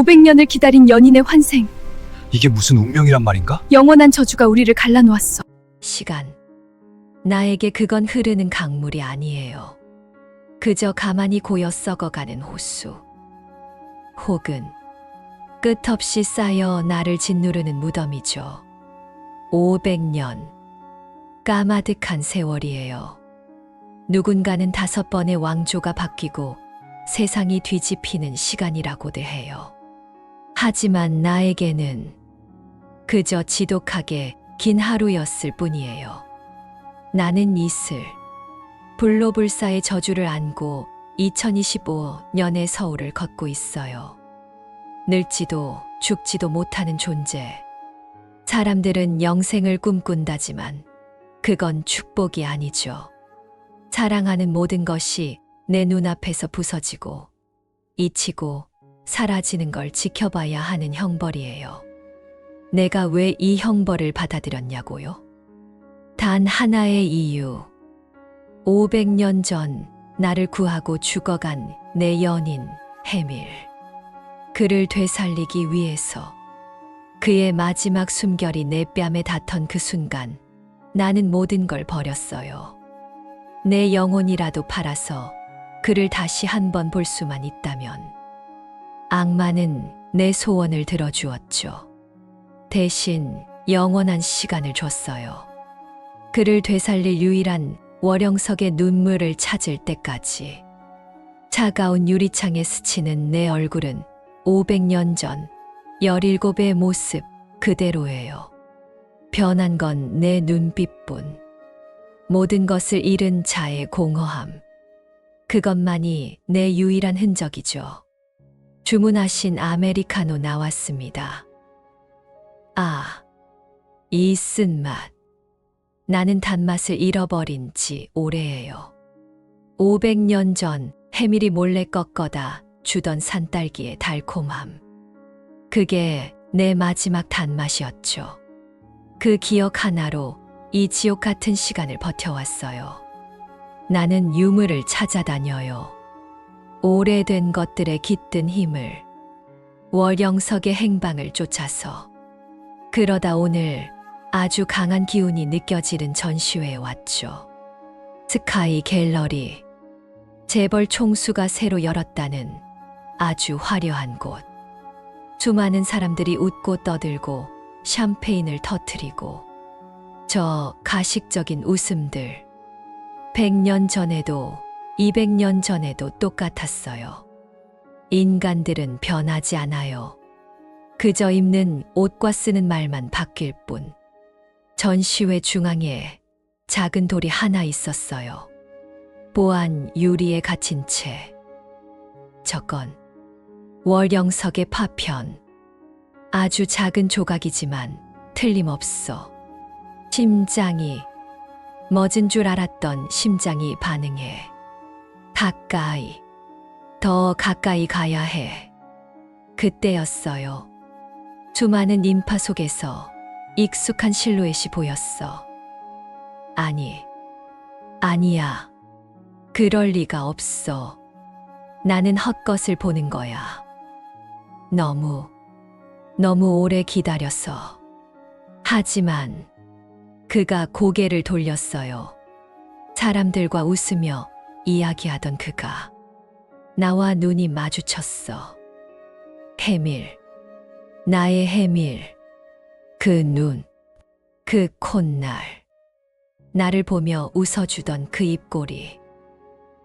500년을 기다린 연인의 환생. 이게 무슨 운명이란 말인가? 영원한 저주가 우리를 갈라놓았어. 시간. 나에게 그건 흐르는 강물이 아니에요. 그저 가만히 고여 썩어가는 호수. 혹은 끝없이 쌓여 나를 짓누르는 무덤이죠. 500년. 까마득한 세월이에요. 누군가는 5번의 왕조가 바뀌고 세상이 뒤집히는 시간이라고도 해요. 하지만 나에게는 그저 지독하게 긴 하루였을 뿐이에요. 나는 이슬, 불로불사의 저주를 안고 2025년의 서울을 걷고 있어요. 늙지도 죽지도 못하는 존재. 사람들은 영생을 꿈꾼다지만 그건 축복이 아니죠. 사랑하는 모든 것이 내 눈앞에서 부서지고 잊히고 사라지는 걸 지켜봐야 하는 형벌이에요. 내가 왜 이 형벌을 받아들였냐고요? 단 하나의 이유. 500년 전 나를 구하고 죽어간 내 연인 해밀. 그를 되살리기 위해서 그의 마지막 숨결이 내 뺨에 닿던 그 순간 나는 모든 걸 버렸어요. 내 영혼이라도 팔아서 그를 다시 한번 볼 수만 있다면. 악마는 내 소원을 들어주었죠. 대신 영원한 시간을 줬어요. 그를 되살릴 유일한 월영석의 눈물을 찾을 때까지. 차가운 유리창에 스치는 내 얼굴은 500년 전 17의 모습 그대로예요. 변한 건 내 눈빛뿐. 모든 것을 잃은 자의 공허함. 그것만이 내 유일한 흔적이죠. 주문하신 아메리카노 나왔습니다. 아, 이 쓴맛. 나는 단맛을 잃어버린 지 오래예요. 500년 전 해밀이 몰래 꺾어다 주던 산딸기의 달콤함. 그게 내 마지막 단맛이었죠. 그 기억 하나로 이 지옥 같은 시간을 버텨왔어요. 나는 유물을 찾아다녀요. 오래된 것들의 깃든 힘을, 월영석의 행방을 쫓아서. 그러다 오늘 아주 강한 기운이 느껴지는 전시회에 왔죠. 스카이 갤러리. 재벌 총수가 새로 열었다는 아주 화려한 곳. 수많은 사람들이 웃고 떠들고 샴페인을 터뜨리고 저 가식적인 웃음들. 100년 전에도 200년 전에도 똑같았어요. 인간들은 변하지 않아요. 그저 입는 옷과 쓰는 말만 바뀔 뿐. 전시회 중앙에 작은 돌이 하나 있었어요. 보안 유리에 갇힌 채. 저건 월영석의 파편. 아주 작은 조각이지만 틀림없어. 심장이 멎은 줄 알았던 심장이 반응해. 가까이, 더 가까이 가야 해. 그때였어요. 수많은 인파 속에서 익숙한 실루엣이 보였어. 아니야. 그럴 리가 없어. 나는 헛것을 보는 거야. 너무 오래 기다려서. 하지만 그가 고개를 돌렸어요. 사람들과 웃으며 이야기하던 그가 나와 눈이 마주쳤어. 해밀, 나의 해밀. 그 눈, 그 콧날. 나를 보며 웃어주던 그 입꼬리.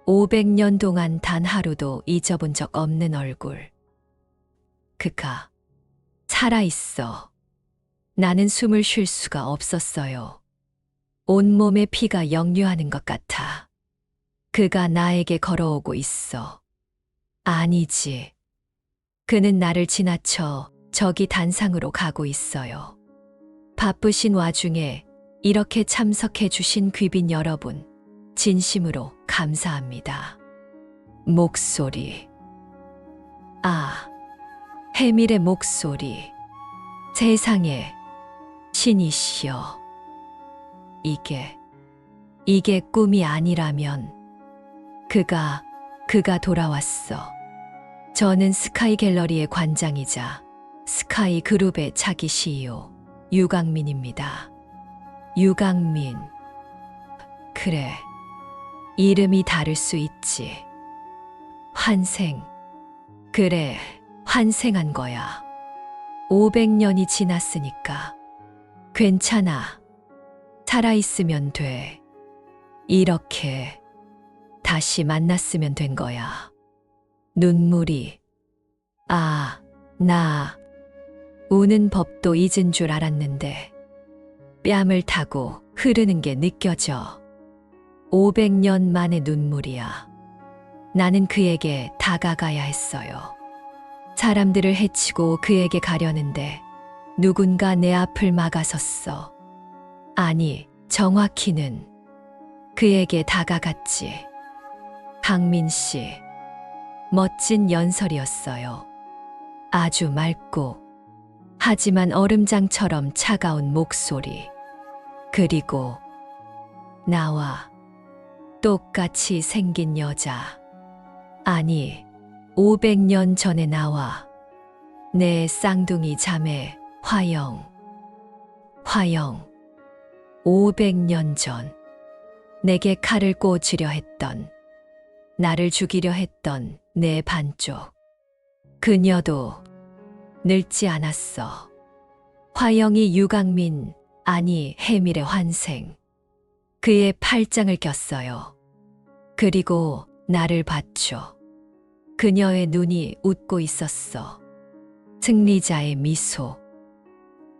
500년 동안 단 하루도 잊어본 적 없는 얼굴. 그가 살아있어. 나는 숨을 쉴 수가 없었어요. 온몸에 피가 역류하는 것 같아. 그가 나에게 걸어오고 있어. 아니지. 그는 나를 지나쳐 저기 단상으로 가고 있어요. 바쁘신 와중에 이렇게 참석해 주신 귀빈 여러분, 진심으로 감사합니다. 목소리. 아, 해밀의 목소리. 세상에, 신이시여. 이게 꿈이 아니라면 그가 돌아왔어. 저는 스카이 갤러리의 관장이자 스카이 그룹의 차기 CEO 유강민입니다. 유강민. 그래. 이름이 다를 수 있지. 환생. 그래. 환생한 거야. 500년이 지났으니까. 괜찮아. 살아있으면 돼. 이렇게 다시 만났으면 된 거야. 눈물이. 나 우는 법도 잊은 줄 알았는데 뺨을 타고 흐르는 게 느껴져. 500년 만의 눈물이야. 나는 그에게 다가가야 했어요. 사람들을 해치고 그에게 가려는데 누군가 내 앞을 막아섰어. 아니, 정확히는 그에게 다가갔지. 강민 씨. 멋진 연설이었어요. 아주 맑고 하지만 얼음장처럼 차가운 목소리. 그리고 나와 똑같이 생긴 여자. 아니, 500년 전에 나와 내 쌍둥이 자매 화영. 500년 전 내게 칼을 꽂으려 했던, 나를 죽이려 했던 내 반쪽. 그녀도 늙지 않았어. 화영이 유강민, 아니 해밀의 환생. 그의 팔짱을 꼈어요. 그리고 나를 봤죠. 그녀의 눈이 웃고 있었어. 승리자의 미소.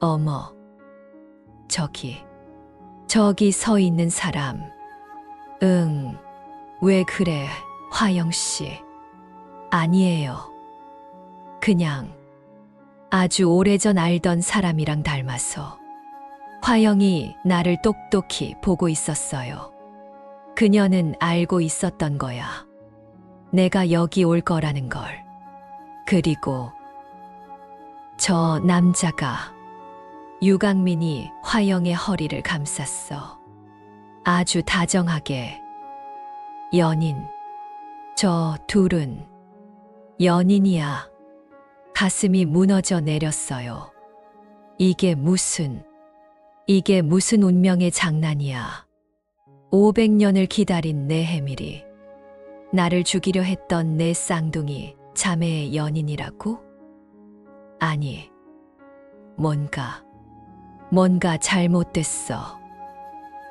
어머, 저기 서 있는 사람. 왜 그래, 화영 씨? 아니에요. 그냥 아주 오래전 알던 사람이랑 닮아서. 화영이 나를 똑똑히 보고 있었어요. 그녀는 알고 있었던 거야. 내가 여기 올 거라는 걸. 그리고 저 남자가. 유강민이 화영의 허리를 감쌌어. 아주 다정하게. 연인. 저 둘은 연인이야. 가슴이 무너져 내렸어요. 이게 무슨 운명의 장난이야. 500년을 기다린 내 해밀이, 나를 죽이려 했던 내 쌍둥이 자매의 연인이라고? 아니, 뭔가 잘못됐어.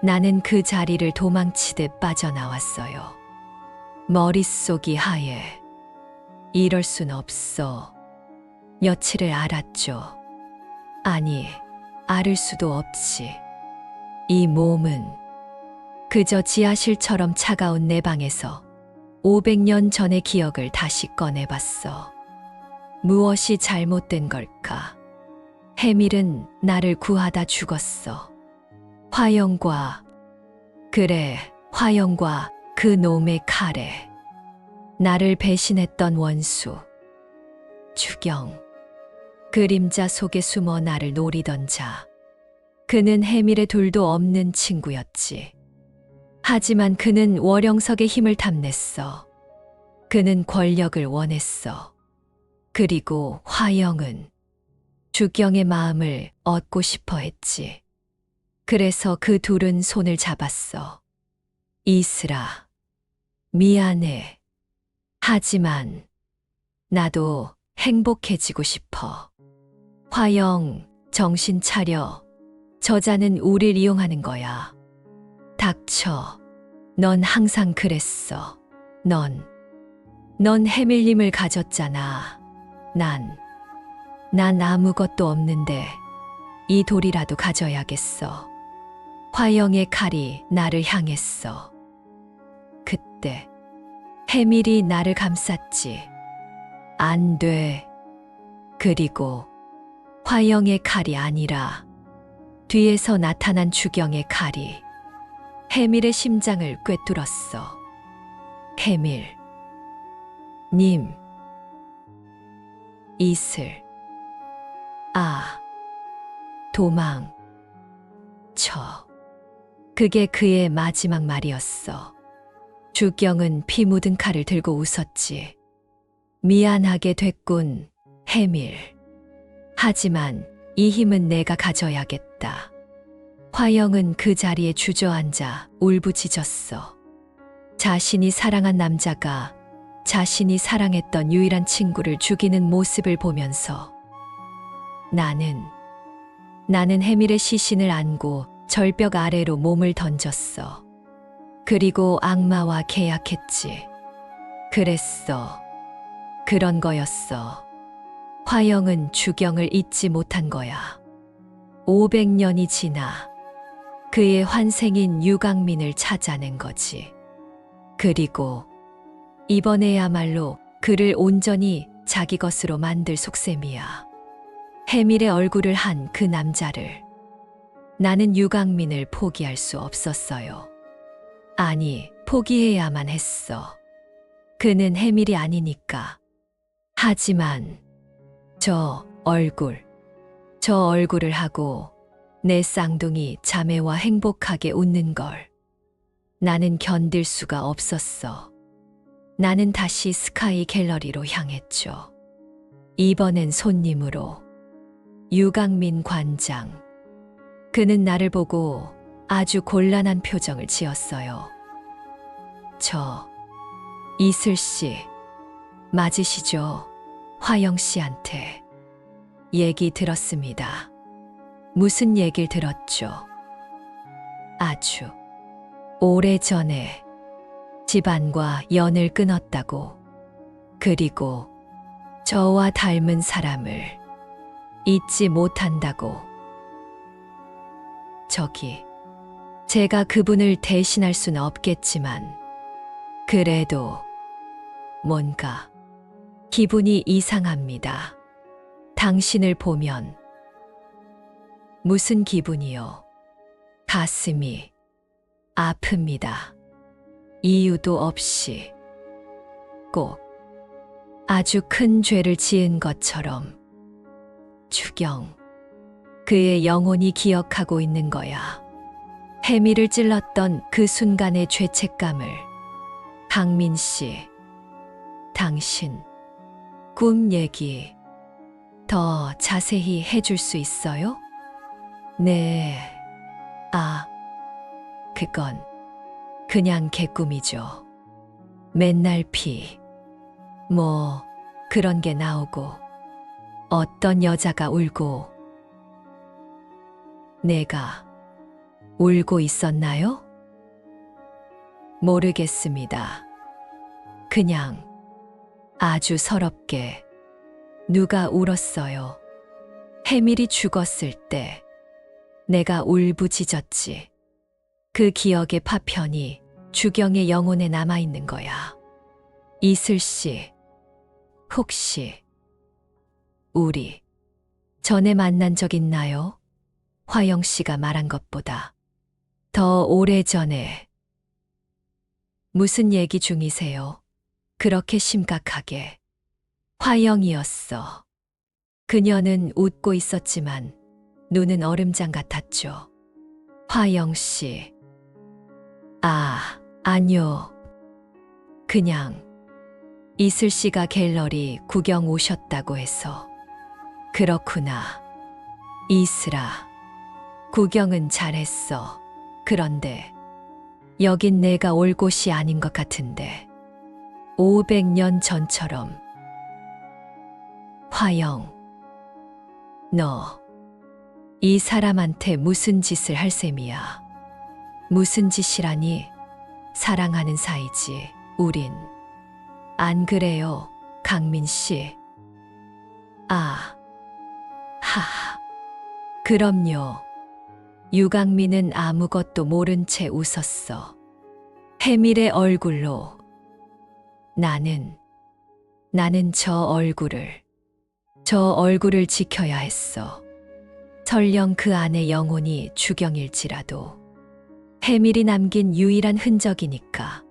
나는 그 자리를 도망치듯 빠져나왔어요. 머릿속이 하얘. 이럴 순 없어. 며칠을 알았죠. 아니, 앓을 수도 없지. 이 몸은 그저 지하실처럼 차가운 내 방에서 500년 전의 기억을 다시 꺼내봤어. 무엇이 잘못된 걸까? 해밀은 나를 구하다 죽었어. 화영과 그 놈의 칼에. 나를 배신했던 원수. 주경. 그림자 속에 숨어 나를 노리던 자. 그는 해밀의 둘도 없는 친구였지. 하지만 그는 월영석의 힘을 탐냈어. 그는 권력을 원했어. 그리고 화영은 주경의 마음을 얻고 싶어 했지. 그래서 그 둘은 손을 잡았어. 이슬아, 미안해. 하지만 나도 행복해지고 싶어. 화영, 정신 차려. 저자는 우릴 이용하는 거야. 닥쳐. 넌 항상 그랬어. 넌 해밀님을 가졌잖아. 난 아무것도 없는데 이 돌이라도 가져야겠어. 화영의 칼이 나를 향했어. 그때 해밀이 나를 감쌌지. 안 돼. 그리고 화영의 칼이 아니라 뒤에서 나타난 주경의 칼이 해밀의 심장을 꿰뚫었어. 해밀. 님. 이슬. 도망. 그게 그의 마지막 말이었어. 주경은 피 묻은 칼을 들고 웃었지. 미안하게 됐군, 해밀. 하지만 이 힘은 내가 가져야겠다. 화영은 그 자리에 주저앉아 울부짖었어. 자신이 사랑한 남자가 자신이 사랑했던 유일한 친구를 죽이는 모습을 보면서 나는 해밀의 시신을 안고 절벽 아래로 몸을 던졌어. 그리고 악마와 계약했지. 그랬어. 그런 거였어. 화영은 주경을 잊지 못한 거야. 500년이 지나 그의 환생인 유강민을 찾아낸 거지. 그리고 이번에야말로 그를 온전히 자기 것으로 만들 속셈이야. 해밀의 얼굴을 한 그 남자를. 나는 유강민을 포기할 수 없었어요. 아니, 포기해야만 했어. 그는 해밀이 아니니까. 하지만 저 얼굴을 하고 내 쌍둥이 자매와 행복하게 웃는 걸 나는 견딜 수가 없었어. 나는 다시 스카이 갤러리로 향했죠. 이번엔 손님으로. 유강민 관장. 그는 나를 보고 아주 곤란한 표정을 지었어요. 저 이슬 씨 맞으시죠? 화영 씨한테 얘기 들었습니다. 무슨 얘기를 들었죠? 아주 오래전에 집안과 연을 끊었다고. 그리고 저와 닮은 사람을 잊지 못한다고. 제가 그분을 대신할 수는 없겠지만 그래도 뭔가 기분이 이상합니다. 당신을 보면. 무슨 기분이요? 가슴이 아픕니다. 이유도 없이. 꼭 아주 큰 죄를 지은 것처럼. 주경, 그의 영혼이 기억하고 있는 거야. 해밀을 찔렀던 그 순간의 죄책감을. 강민 씨, 당신 꿈 얘기 더 자세히 해줄 수 있어요? 네. 그건 그냥 개꿈이죠. 맨날 그런 게 나오고 어떤 여자가 울고. 내가 울고 있었나요? 모르겠습니다. 그냥 아주 서럽게 누가 울었어요. 해밀이 죽었을 때 내가 울부짖었지. 그 기억의 파편이 주경의 영혼에 남아있는 거야. 이슬 씨, 혹시 우리 전에 만난 적 있나요? 화영 씨가 말한 것보다 더 오래전에. 무슨 얘기 중이세요? 그렇게 심각하게. 화영이었어. 그녀는 웃고 있었지만 눈은 얼음장 같았죠. 화영 씨. 아니요. 그냥 이슬 씨가 갤러리 구경 오셨다고 해서. 그렇구나. 이슬아, 구경은 잘했어. 그런데 여긴 내가 올 곳이 아닌 것 같은데. 500년 전처럼. 화영, 너 이 사람한테 무슨 짓을 할 셈이야? 무슨 짓이라니? 사랑하는 사이지, 우린. 안 그래요, 강민 씨? 그럼요. 유강민은 아무것도 모른 채 웃었어. 해밀의 얼굴로. 나는 저 얼굴을 지켜야 했어. 설령 그 안에 영혼이 주경일지라도. 해밀이 남긴 유일한 흔적이니까.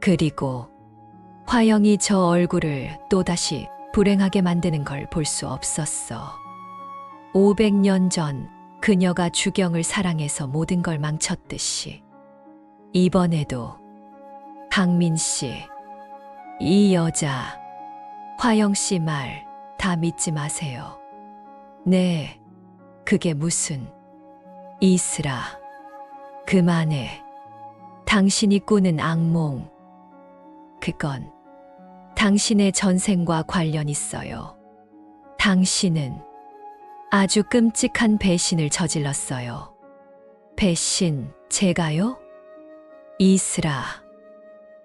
그리고 화영이 저 얼굴을 또다시 불행하게 만드는 걸 볼 수 없었어. 500년 전 그녀가 주경을 사랑해서 모든 걸 망쳤듯이. 이번에도. 강민 씨, 이 여자 화영 씨 말 다 믿지 마세요. 네, 그게 무슨 이슬아. 그만해. 당신이 꾸는 악몽. 그건 당신의 전생과 관련 있어요. 당신은 아주 끔찍한 배신을 저질렀어요. 배신, 제가요? 이슬아.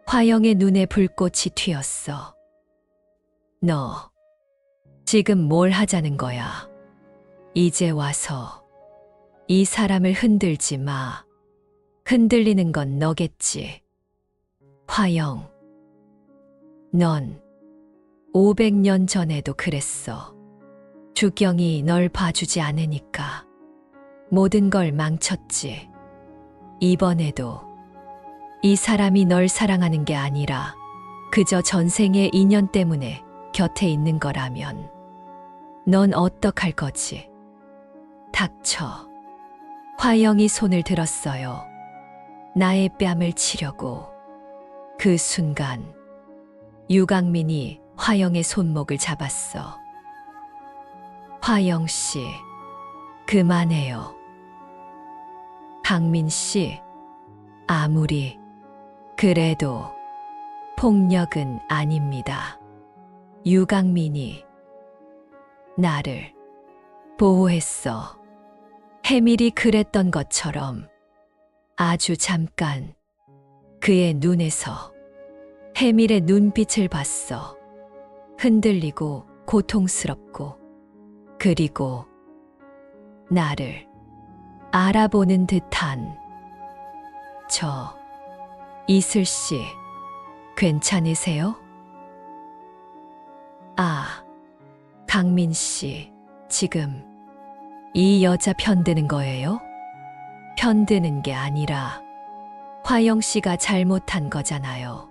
화영의 눈에 불꽃이 튀었어. 너, 지금 뭘 하자는 거야? 이제 와서 이 사람을 흔들지 마. 흔들리는 건 너겠지. 화영, 넌 500년 전에도 그랬어. 주경이 널 봐주지 않으니까 모든 걸 망쳤지. 이번에도 이 사람이 널 사랑하는 게 아니라 그저 전생의 인연 때문에 곁에 있는 거라면 넌 어떡할 거지? 닥쳐. 화영이 손을 들었어요. 나의 뺨을 치려고. 그 순간 유강민이 화영의 손목을 잡았어. 화영 씨, 그만해요. 강민 씨, 아무리 그래도 폭력은 아닙니다. 유강민이 나를 보호했어. 해밀이 그랬던 것처럼 아주 잠깐 그의 눈에서 해밀의 눈빛을 봤어. 흔들리고 고통스럽고 그리고 나를 알아보는 듯한. 저 이슬 씨 괜찮으세요? 아, 강민 씨 지금 이 여자 편드는 거예요? 편드는 게 아니라 화영 씨가 잘못한 거잖아요.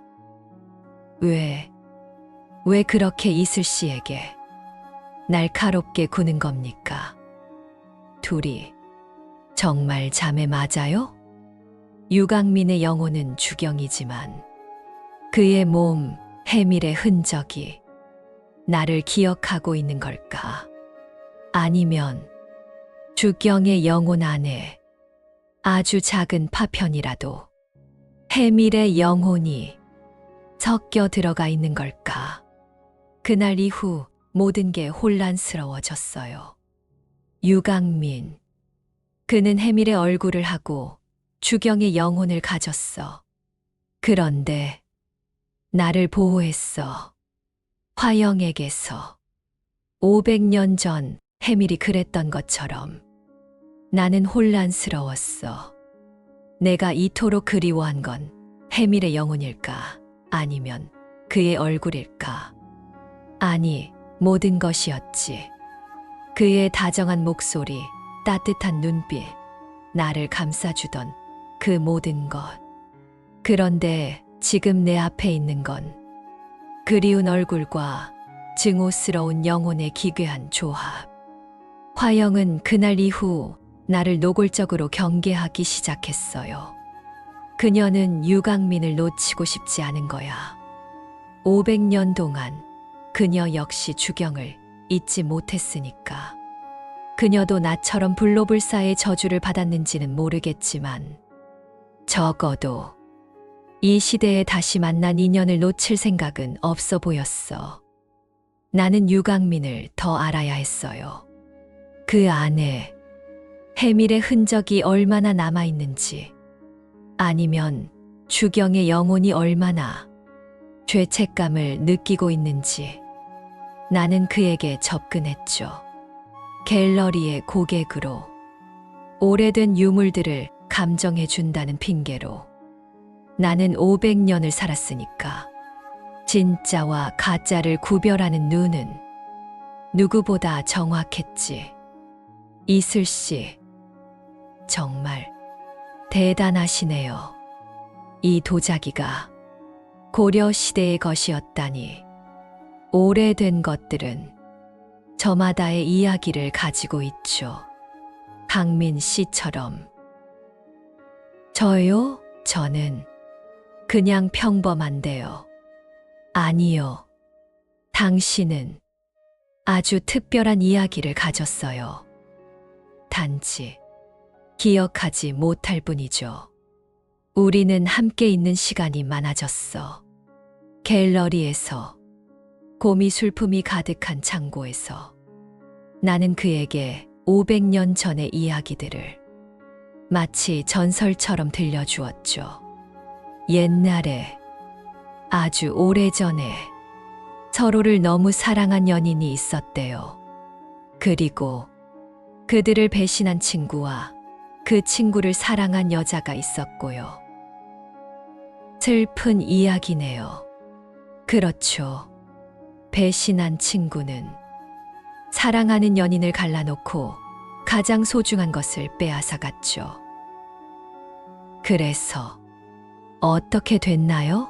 왜 그렇게 이슬 씨에게 날카롭게 구는 겁니까? 둘이 정말 자매 맞아요? 유강민의 영혼은 주경이지만 그의 몸, 해밀의 흔적이 나를 기억하고 있는 걸까? 아니면 주경의 영혼 안에 아주 작은 파편이라도 해밀의 영혼이 섞여 들어가 있는 걸까? 그날 이후 모든 게 혼란스러워졌어요. 유강민, 그는 해밀의 얼굴을 하고 주경의 영혼을 가졌어. 그런데 나를 보호했어. 화영에게서 500년 전 해밀이 그랬던 것처럼 나는 혼란스러웠어. 내가 이토록 그리워한 건 해밀의 영혼일까? 아니면 그의 얼굴일까? 아니, 모든 것이었지. 그의 다정한 목소리, 따뜻한 눈빛, 나를 감싸주던 그 모든 것. 그런데 지금 내 앞에 있는 건 그리운 얼굴과 증오스러운 영혼의 기괴한 조합. 화영은 그날 이후 나를 노골적으로 경계하기 시작했어요. 그녀는 유강민을 놓치고 싶지 않은 거야. 500년 동안 그녀 역시 주경을 잊지 못했으니까. 그녀도 나처럼 불로불사의 저주를 받았는지는 모르겠지만 적어도 이 시대에 다시 만난 인연을 놓칠 생각은 없어 보였어. 나는 유강민을 더 알아야 했어요. 그 안에 해밀의 흔적이 얼마나 남아있는지, 아니면 주경의 영혼이 얼마나 죄책감을 느끼고 있는지. 나는 그에게 접근했죠. 갤러리의 고객으로. 오래된 유물들을 감정해 준다는 핑계로. 나는 500년을 살았으니까. 진짜와 가짜를 구별하는 눈은 누구보다 정확했지. 이슬 씨, 정말 대단하시네요. 이 도자기가 고려 시대의 것이었다니. 오래된 것들은 저마다의 이야기를 가지고 있죠. 강민 씨처럼. 저요? 저는 그냥 평범한데요. 아니요. 당신은 아주 특별한 이야기를 가졌어요. 단지 기억하지 못할 뿐이죠. 우리는 함께 있는 시간이 많아졌어. 갤러리에서, 고미술품이 가득한 창고에서 나는 그에게 500년 전의 이야기들을 마치 전설처럼 들려주었죠. 옛날에, 아주 오래전에 서로를 너무 사랑한 연인이 있었대요. 그리고 그들을 배신한 친구와 그 친구를 사랑한 여자가 있었고요. 슬픈 이야기네요. 그렇죠. 배신한 친구는 사랑하는 연인을 갈라놓고 가장 소중한 것을 빼앗아 갔죠. 그래서 어떻게 됐나요?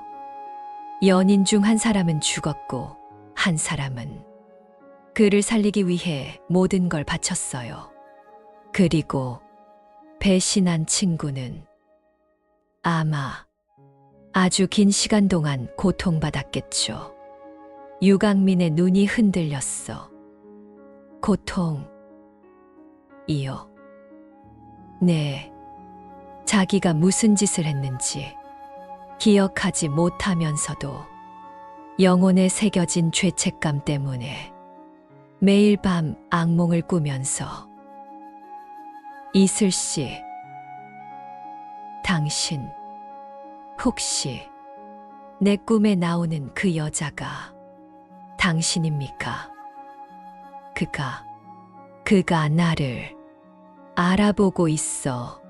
연인 중 한 사람은 죽었고 한 사람은 그를 살리기 위해 모든 걸 바쳤어요. 그리고 배신한 친구는 아마 아주 긴 시간 동안 고통받았겠죠. 유강민의 눈이 흔들렸어. 고통이요. 네, 자기가 무슨 짓을 했는지 기억하지 못하면서도 영혼에 새겨진 죄책감 때문에 매일 밤 악몽을 꾸면서 이슬 씨, 당신 혹시 내 꿈에 나오는 그 여자가 당신입니까? 그가 나를 알아보고 있어.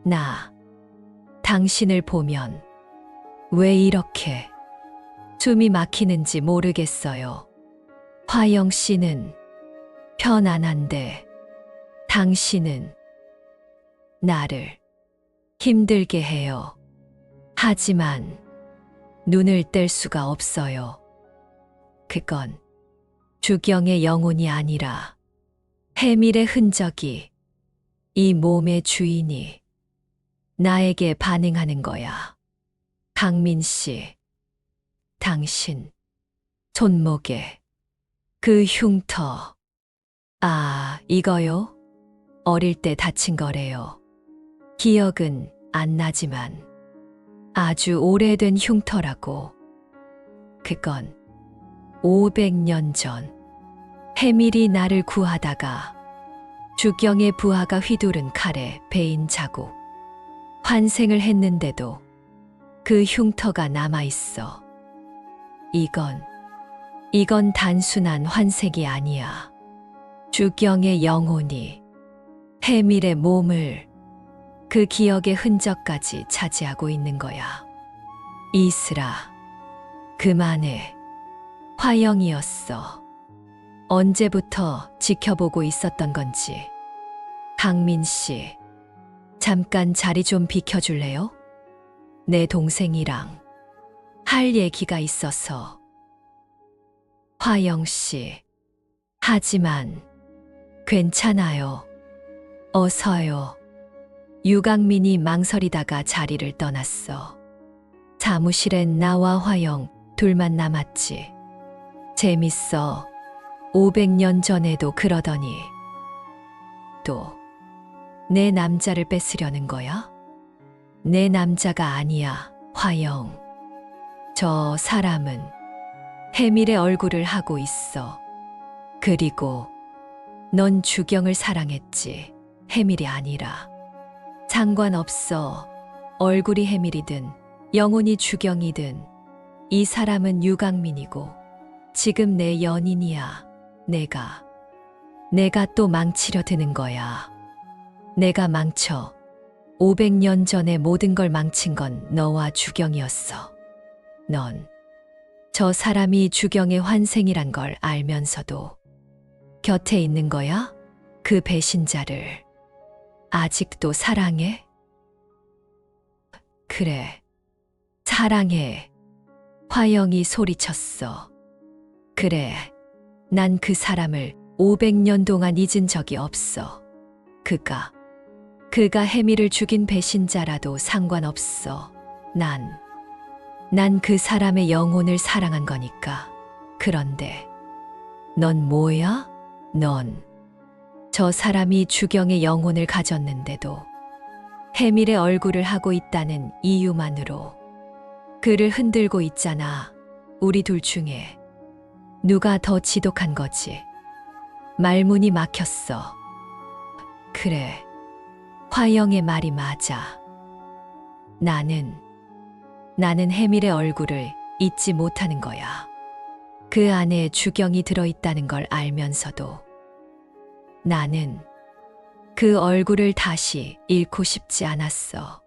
나 당신을 보면 왜 이렇게 숨이 막히는지 모르겠어요. 화영 씨는 편안한데 당신은 나를 힘들게 해요. 하지만 눈을 뗄 수가 없어요. 그건 주경의 영혼이 아니라 해밀의 흔적이 이 몸의 주인이 나에게 반응하는 거야. 강민 씨, 당신 손목에 그 흉터. 아, 이거요? 어릴 때 다친 거래요. 기억은 안 나지만 아주 오래된 흉터라고. 그건 500년 전 해밀이 나를 구하다가 주경의 부하가 휘두른 칼에 베인 자국. 환생을 했는데도 그 흉터가 남아있어. 이건 단순한 환생이 아니야. 주경의 영혼이 해밀의 몸을, 그 기억의 흔적까지 차지하고 있는 거야. 이슬아, 그만해. 화영이었어. 언제부터 지켜보고 있었던 건지. 강민 씨, 잠깐 자리 좀 비켜줄래요? 내 동생이랑 할 얘기가 있어서. 화영 씨, 하지만 괜찮아요. 어서요. 유강민이 망설이다가 자리를 떠났어. 사무실엔 나와 화영 둘만 남았지. 재밌어. 500년 전에도 그러더니 또 내 남자를 뺏으려는 거야? 내 남자가 아니야, 화영. 저 사람은 해밀의 얼굴을 하고 있어. 그리고 넌 주경을 사랑했지, 해밀이 아니라. 상관없어. 얼굴이 해밀이든 영혼이 주경이든 이 사람은 유강민이고 지금 내 연인이야. 내가 또 망치려 드는 거야. 내가 망쳐. 500년 전에 모든 걸 망친 건 너와 주경이었어. 넌 저 사람이 주경의 환생이란 걸 알면서도 곁에 있는 거야? 그 배신자를 아직도 사랑해? 그래, 사랑해. 화영이 소리쳤어. 그래, 난 그 사람을 500년 동안 잊은 적이 없어. 그가 해밀을 죽인 배신자라도 상관없어. 난 그 사람의 영혼을 사랑한 거니까. 그런데 넌 뭐야? 넌 저 사람이 주경의 영혼을 가졌는데도 해밀의 얼굴을 하고 있다는 이유만으로 그를 흔들고 있잖아. 우리 둘 중에 누가 더 지독한 거지? 말문이 막혔어. 그래, 화영의 말이 맞아. 나는 해밀의 얼굴을 잊지 못하는 거야. 그 안에 주경이 들어있다는 걸 알면서도 나는 그 얼굴을 다시 잃고 싶지 않았어.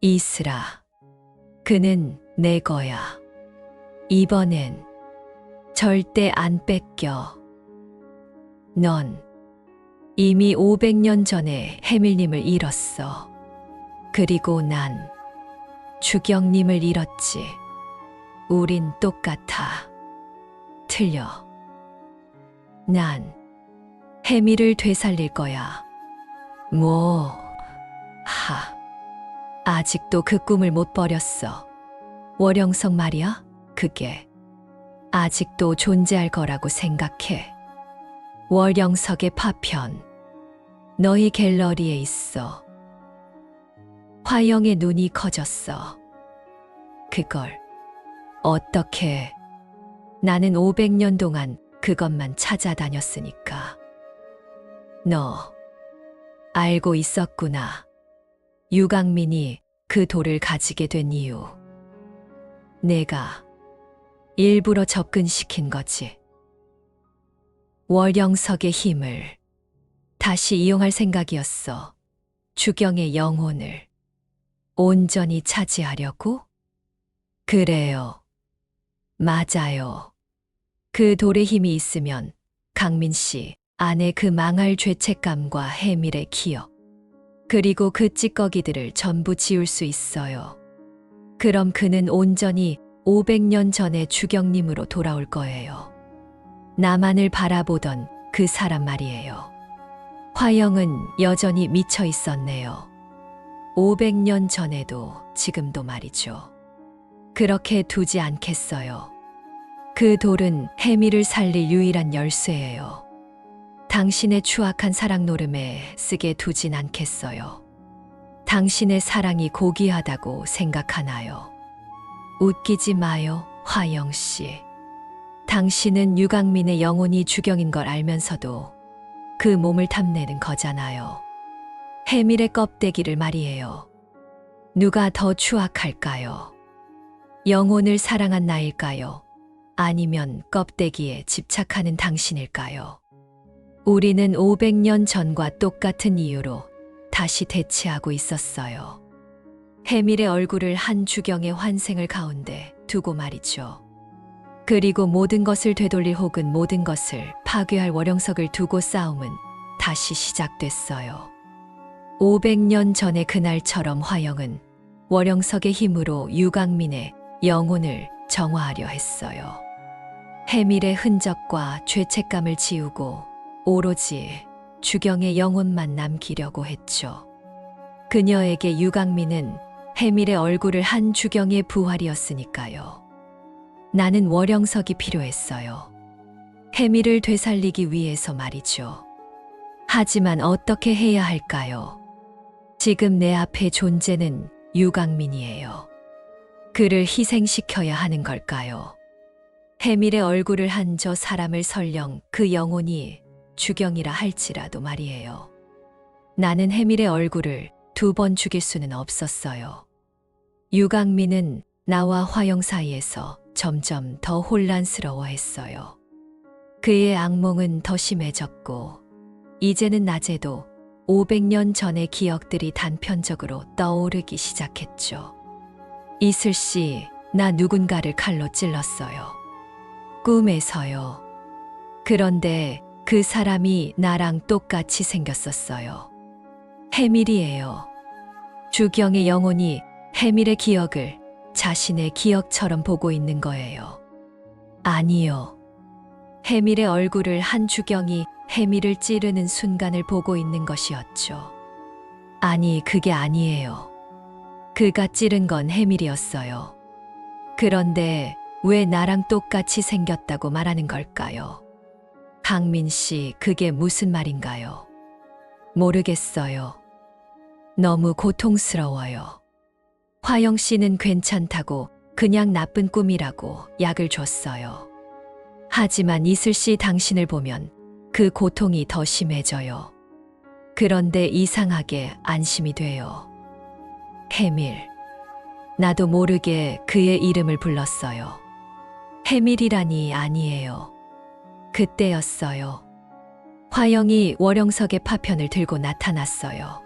이슬아, 그는 내 거야. 이번엔 절대 안 뺏겨. 넌 이미 500년 전에 해밀님을 잃었어. 그리고 난 주경님을 잃었지. 우린 똑같아. 틀려. 난 해밀을 되살릴 거야. 아직도 그 꿈을 못 버렸어. 월영석 말이야? 그게 아직도 존재할 거라고 생각해. 월영석의 파편, 너희 갤러리에 있어. 화영의 눈이 커졌어. 그걸 어떻게? 나는 500년 동안 그것만 찾아다녔으니까. 너 알고 있었구나. 유강민이 그 돌을 가지게 된 이유. 내가 일부러 접근시킨 거지. 월영석의 힘을 다시 이용할 생각이었어. 주경의 영혼을 온전히 차지하려고? 그래요. 맞아요. 그 돌의 힘이 있으면 강민 씨 안에 그 망할 죄책감과 해밀의 기억, 그리고 그 찌꺼기들을 전부 지울 수 있어요. 그럼 그는 온전히 500년 전의 주경님으로 돌아올 거예요. 나만을 바라보던 그 사람 말이에요. 화영은 여전히 미쳐 있었네요. 500년 전에도 지금도 말이죠. 그렇게 두지 않겠어요. 그 돌은 해밀을 살릴 유일한 열쇠예요. 당신의 추악한 사랑 노름에 쓰게 두진 않겠어요. 당신의 사랑이 고귀하다고 생각하나요? 웃기지 마요, 화영 씨. 당신은 유강민의 영혼이 주경인 걸 알면서도 그 몸을 탐내는 거잖아요. 해밀의 껍데기를 말이에요. 누가 더 추악할까요? 영혼을 사랑한 나일까요? 아니면 껍데기에 집착하는 당신일까요? 우리는 500년 전과 똑같은 이유로 다시 대치하고 있었어요. 해밀의 얼굴을 한 주경의 환생을 가운데 두고 말이죠. 그리고 모든 것을 되돌릴 혹은 모든 것을 파괴할 월영석을 두고 싸움은 다시 시작됐어요. 500년 전의 그날처럼 화영은 월영석의 힘으로 유강민의 영혼을 정화하려 했어요. 해밀의 흔적과 죄책감을 지우고 오로지 주경의 영혼만 남기려고 했죠. 그녀에게 유강민은 해밀의 얼굴을 한 주경의 부활이었으니까요. 나는 월영석이 필요했어요. 해밀을 되살리기 위해서 말이죠. 하지만 어떻게 해야 할까요? 지금 내 앞에 존재는 유강민이에요. 그를 희생시켜야 하는 걸까요? 해밀의 얼굴을 한 저 사람을 설령 그 영혼이 주경이라 할지라도 말이에요. 나는 해밀의 얼굴을 2번 죽일 수는 없었어요. 유강민은 나와 화영 사이에서 점점 더 혼란스러워했어요. 그의 악몽은 더 심해졌고 이제는 낮에도 500년 전의 기억들이 단편적으로 떠오르기 시작했죠. 이슬 씨, 나 누군가를 칼로 찔렀어요. 꿈에서요. 그런데 그 사람이 나랑 똑같이 생겼었어요. 해밀이에요. 주경의 영혼이 해밀의 기억을 자신의 기억처럼 보고 있는 거예요. 아니요. 해밀의 얼굴을 한 주경이 해밀을 찌르는 순간을 보고 있는 것이었죠. 아니, 그게 아니에요. 그가 찌른 건 해밀이었어요. 그런데 왜 나랑 똑같이 생겼다고 말하는 걸까요? 강민 씨, 그게 무슨 말인가요? 모르겠어요. 너무 고통스러워요. 화영 씨는 괜찮다고 그냥 나쁜 꿈이라고 약을 줬어요. 하지만 이슬 씨 당신을 보면 그 고통이 더 심해져요. 그런데 이상하게 안심이 돼요. 해밀. 나도 모르게 그의 이름을 불렀어요. 해밀이라니 아니에요. 그때였어요. 화영이 월영석의 파편을 들고 나타났어요.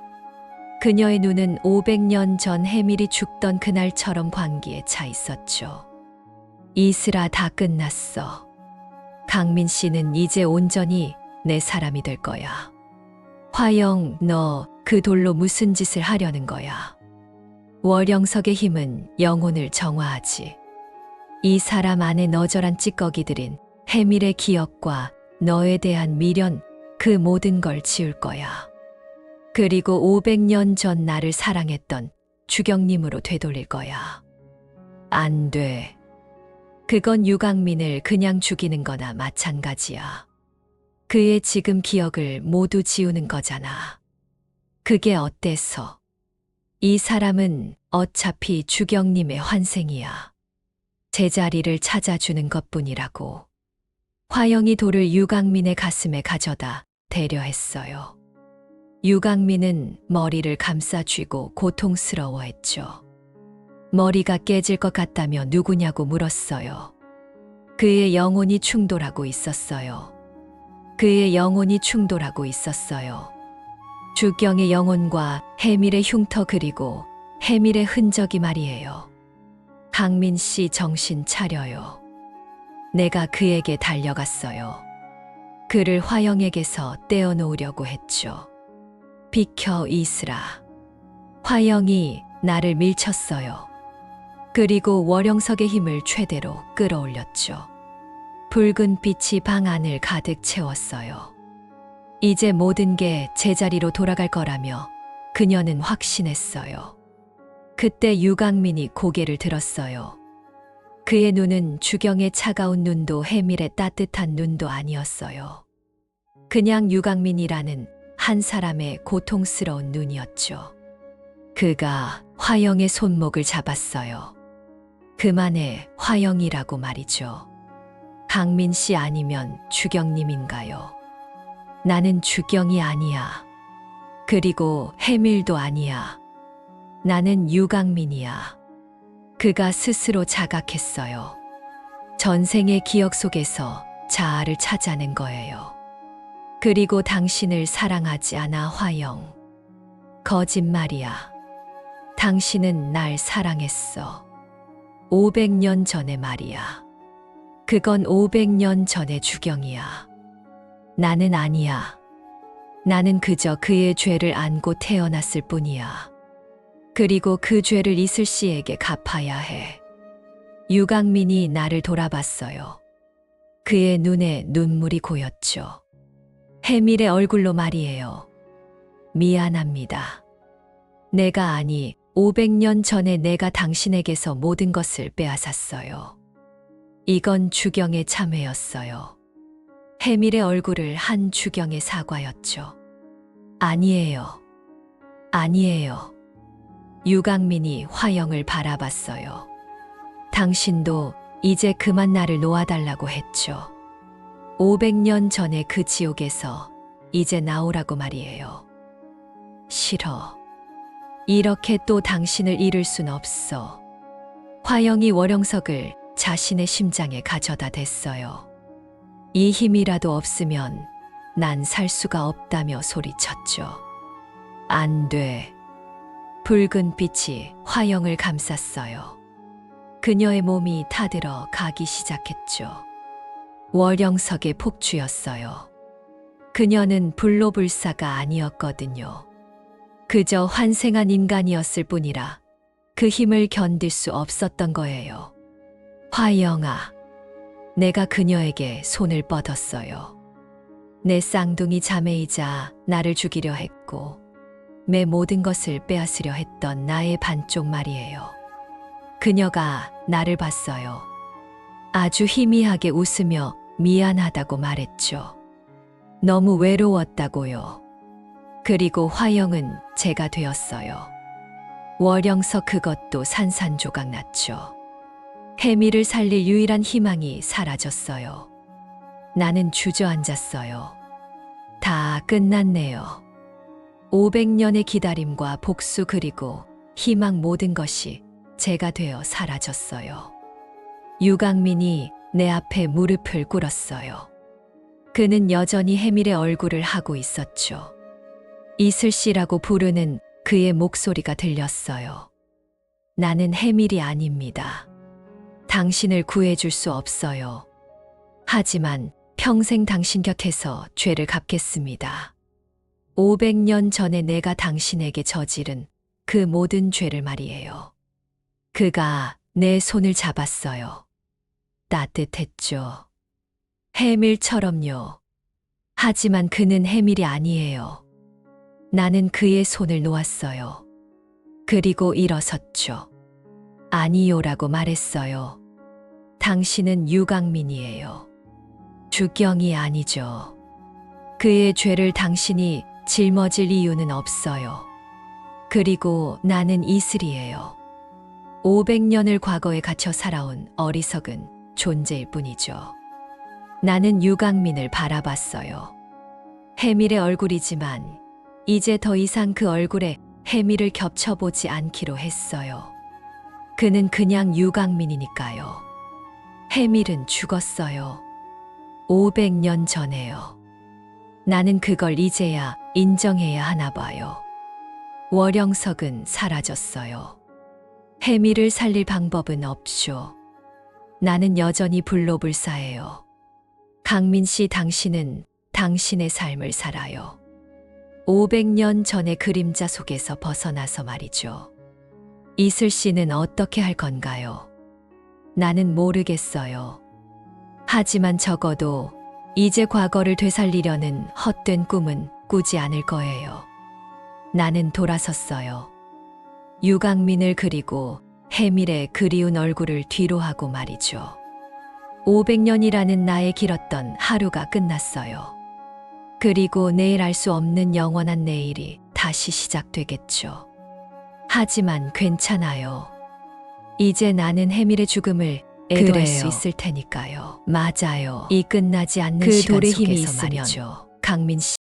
그녀의 눈은 500년 전 해밀이 죽던 그날처럼 광기에 차 있었죠. 이슬아, 다 끝났어. 강민 씨는 이제 온전히 내 사람이 될 거야. 화영, 너 그 돌로 무슨 짓을 하려는 거야? 월영석의 힘은 영혼을 정화하지. 이 사람 안에 너저란 찌꺼기들인 해밀의 기억과 너에 대한 미련, 그 모든 걸 지울 거야. 그리고 500년 전 나를 사랑했던 주경님으로 되돌릴 거야. 안 돼. 그건 유강민을 그냥 죽이는 거나 마찬가지야. 그의 지금 기억을 모두 지우는 거잖아. 그게 어때서? 이 사람은 어차피 주경님의 환생이야. 제자리를 찾아주는 것뿐이라고. 화영이 돌을 유강민의 가슴에 가져다 대려 했어요. 유강민은 머리를 감싸 쥐고 고통스러워했죠. 머리가 깨질 것 같다며 누구냐고 물었어요. 그의 영혼이 충돌하고 있었어요. 그의 영혼이 충돌하고 있었어요. 주경의 영혼과 해밀의 흉터, 그리고 해밀의 흔적이 말이에요. 강민 씨, 정신 차려요. 내가 그에게 달려갔어요. 그를 화영에게서 떼어놓으려고 했죠. 비켜, 이슬아. 화영이 나를 밀쳤어요. 그리고 월영석의 힘을 최대로 끌어올렸죠. 붉은 빛이 방 안을 가득 채웠어요. 이제 모든 게 제자리로 돌아갈 거라며 그녀는 확신했어요. 그때 유강민이 고개를 들었어요. 그의 눈은 주경의 차가운 눈도 해밀의 따뜻한 눈도 아니었어요. 그냥 유강민이라는 한 사람의 고통스러운 눈이었죠. 그가 화영의 손목을 잡았어요. 그만해, 화영이라고 말이죠. 강민 씨 아니면 주경님인가요? 나는 주경이 아니야. 그리고 해밀도 아니야. 나는 유강민이야. 그가 스스로 자각했어요. 전생의 기억 속에서 자아를 찾아낸 거예요. 그리고 당신을 사랑하지 않아, 화영. 거짓말이야. 당신은 날 사랑했어. 500년 전에 말이야. 그건 500년 전의 주경이야. 나는 아니야. 나는 그저 그의 죄를 안고 태어났을 뿐이야. 그리고 그 죄를 이슬 씨에게 갚아야 해. 유강민이 나를 돌아봤어요. 그의 눈에 눈물이 고였죠. 해밀의 얼굴로 말이에요. 미안합니다. 내가 아니, 500년 전에 내가 당신에게서 모든 것을 빼앗았어요. 이건 주경의 참회였어요. 해밀의 얼굴을 한 주경의 사과였죠. 아니에요. 아니에요. 유강민이 화영을 바라봤어요. 당신도 이제 그만 나를 놓아달라고 했죠. 500년 전에 그 지옥에서 이제 나오라고 말이에요. 싫어. 이렇게 또 당신을 잃을 순 없어. 화영이 월영석을 자신의 심장에 가져다 댔어요. 이 힘이라도 없으면 난 살 수가 없다며 소리쳤죠. 안 돼. 붉은 빛이 화영을 감쌌어요. 그녀의 몸이 타들어 가기 시작했죠. 월영석의 폭주였어요. 그녀는 불로불사가 아니었거든요. 그저 환생한 인간이었을 뿐이라 그 힘을 견딜 수 없었던 거예요. 화영아, 내가 그녀에게 손을 뻗었어요. 내 쌍둥이 자매이자 나를 죽이려 했고 내 모든 것을 빼앗으려 했던 나의 반쪽 말이에요. 그녀가 나를 봤어요. 아주 희미하게 웃으며 미안하다고 말했죠. 너무 외로웠다고요. 그리고 화영은 제가 되었어요. 월영서 그것도 산산조각 났죠. 혜미를 살릴 유일한 희망이 사라졌어요. 나는 주저앉았어요. 다 끝났네요. 500년의 기다림과 복수 그리고 희망 모든 것이 제가 되어 사라졌어요. 유강민이 내 앞에 무릎을 꿇었어요. 그는 여전히 혜밀의 얼굴을 하고 있었죠. 이슬 씨라고 부르는 그의 목소리가 들렸어요. 나는 혜밀이 아닙니다. 당신을 구해줄 수 없어요. 하지만 평생 당신 곁에서 죄를 갚겠습니다. 500년 전에 내가 당신에게 저지른 그 모든 죄를 말이에요. 그가 내 손을 잡았어요. 따뜻했죠. 해밀처럼요. 하지만 그는 해밀이 아니에요. 나는 그의 손을 놓았어요. 그리고 일어섰죠. 아니요라고 말했어요. 당신은 유강민이에요. 주경이 아니죠. 그의 죄를 당신이 짊어질 이유는 없어요. 그리고 나는 이슬이에요. 500년을 과거에 갇혀 살아온 어리석은 존재일 뿐이죠. 나는 유강민을 바라봤어요. 해밀의 얼굴이지만 이제 더 이상 그 얼굴에 해밀을 겹쳐보지 않기로 했어요. 그는 그냥 유강민이니까요. 해밀은 죽었어요. 500년 전에요. 나는 그걸 이제야 인정해야 하나 봐요. 월영석은 사라졌어요. 해밀을 살릴 방법은 없죠. 나는 여전히 불로불사해요. 강민 씨, 당신은 당신의 삶을 살아요. 500년 전의 그림자 속에서 벗어나서 말이죠. 이슬 씨는 어떻게 할 건가요? 나는 모르겠어요. 하지만 적어도 이제 과거를 되살리려는 헛된 꿈은 꾸지 않을 거예요. 나는 돌아섰어요. 유강민을 그리고 해밀의 그리운 얼굴을 뒤로 하고 말이죠. 500년이라는 나의 길었던 하루가 끝났어요. 그리고 내일 알 수 없는 영원한 내일이 다시 시작되겠죠. 하지만 괜찮아요. 이제 나는 해밀의 죽음을 애도할 수 있을 테니까요. 맞아요. 이 끝나지 않는 그 시간 돌에 힘이 속에서 있으면 말이죠. 강민 씨.